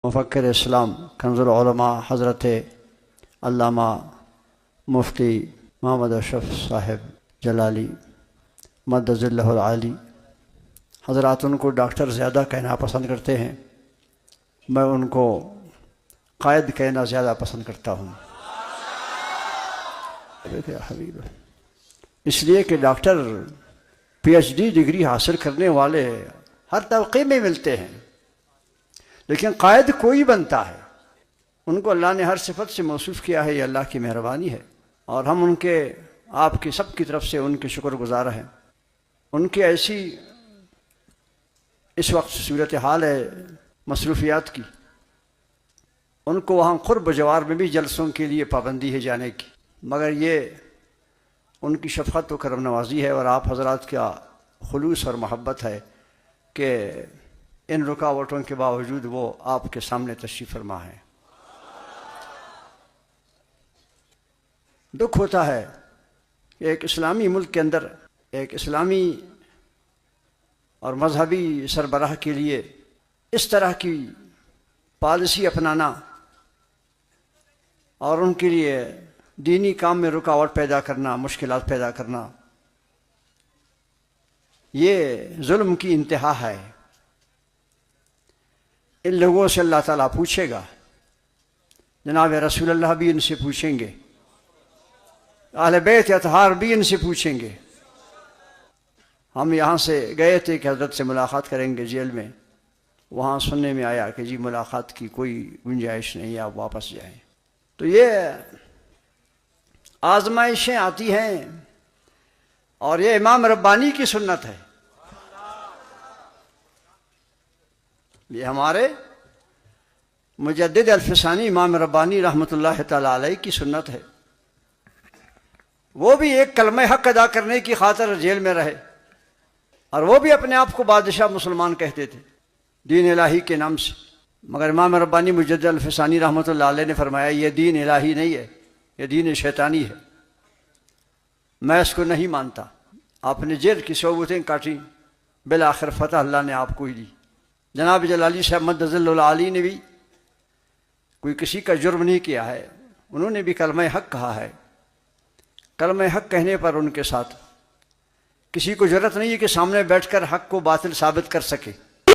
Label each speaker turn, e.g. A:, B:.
A: مفکر اسلام کنز العلماء حضرت علامہ مفتی محمد اشرف صاحب جلالی مدد اللہ العالی حضرات ان کو ڈاکٹر زیادہ کہنا پسند کرتے ہیں، میں ان کو قائد کہنا زیادہ پسند کرتا ہوں، اس لیے کہ doctor P H D degree حاصل کرنے والے ہر طبقے میں ملتے ہیں، لیکن قائد کوئی بنتا ہے ان کو اللہ نے ہر صفت سے موصوف کیا ہے، یہ اللہ کی مہربانی ہے، اور ہم ان کے آپ کی سب کی طرف سے ان کے شکر گزار ہیں۔ ان کی ایسی اس وقت صورتحال ہے مصروفیات کی، ان کو وہاں قرب جوار میں بھی جلسوں کے لیے پابندی ہے جانے کی، مگر یہ ان کی شفقت و کرم نوازی ہے اور آپ حضرات کا خلوص اور محبت ہے کہ ان رکاوٹوں کے باوجود وہ آپ کے سامنے تشریف فرما ہے۔ دکھ ہوتا ہے کہ ایک اسلامی ملک کے اندر ایک اسلامی اور مذہبی سربراہ کے لیے اس طرح کی پالیسی اپنانا اور ان کے لیے دینی کام میں رکاوٹ پیدا کرنا، مشکلات پیدا کرنا، یہ ظلم کی انتہا ہے۔ ان لوگوں سے اللہ تعالیٰ پوچھے گا، جناب رسول اللہ بھی ان سے پوچھیں گے، اہل بیت اطہار بھی ان سے پوچھیں گے۔ ہم یہاں سے گئے تھے کہ حضرت سے ملاقات کریں گے جیل میں، وہاں سننے میں آیا کہ جی ملاقات کی کوئی گنجائش نہیں، آپ واپس جائیں۔ تو یہ آزمائشیں آتی ہیں اور یہ امام ربانی کی سنت ہے، یہ ہمارے مجدد الفسانی امام ربانی رحمۃ اللہ تعالی علیہ کی سنت ہے۔ وہ بھی ایک کلمہ حق ادا کرنے کی خاطر جیل میں رہے، اور وہ بھی اپنے آپ کو بادشاہ مسلمان کہتے تھے دین الہی کے نام سے، مگر امام ربانی مجدد الفسانی رحمۃ اللہ علیہ نے فرمایا یہ دین الہی نہیں ہے، یہ دین شیطانی ہے، میں اس کو نہیں مانتا۔ آپ نے جیل کی صعوبتیں کاٹی، بالآخر فتح اللہ نے آپ کو ہی دی۔ جناب جلالی صاحب مدد اللہ العالی نے بھی کوئی کسی کا جرم نہیں کیا ہے، انہوں نے بھی کلمہ حق کہا ہے۔ کلمہ حق کہنے پر ان کے ساتھ کسی کو ضرورت نہیں ہے کہ سامنے بیٹھ کر حق کو باطل ثابت کر سکے۔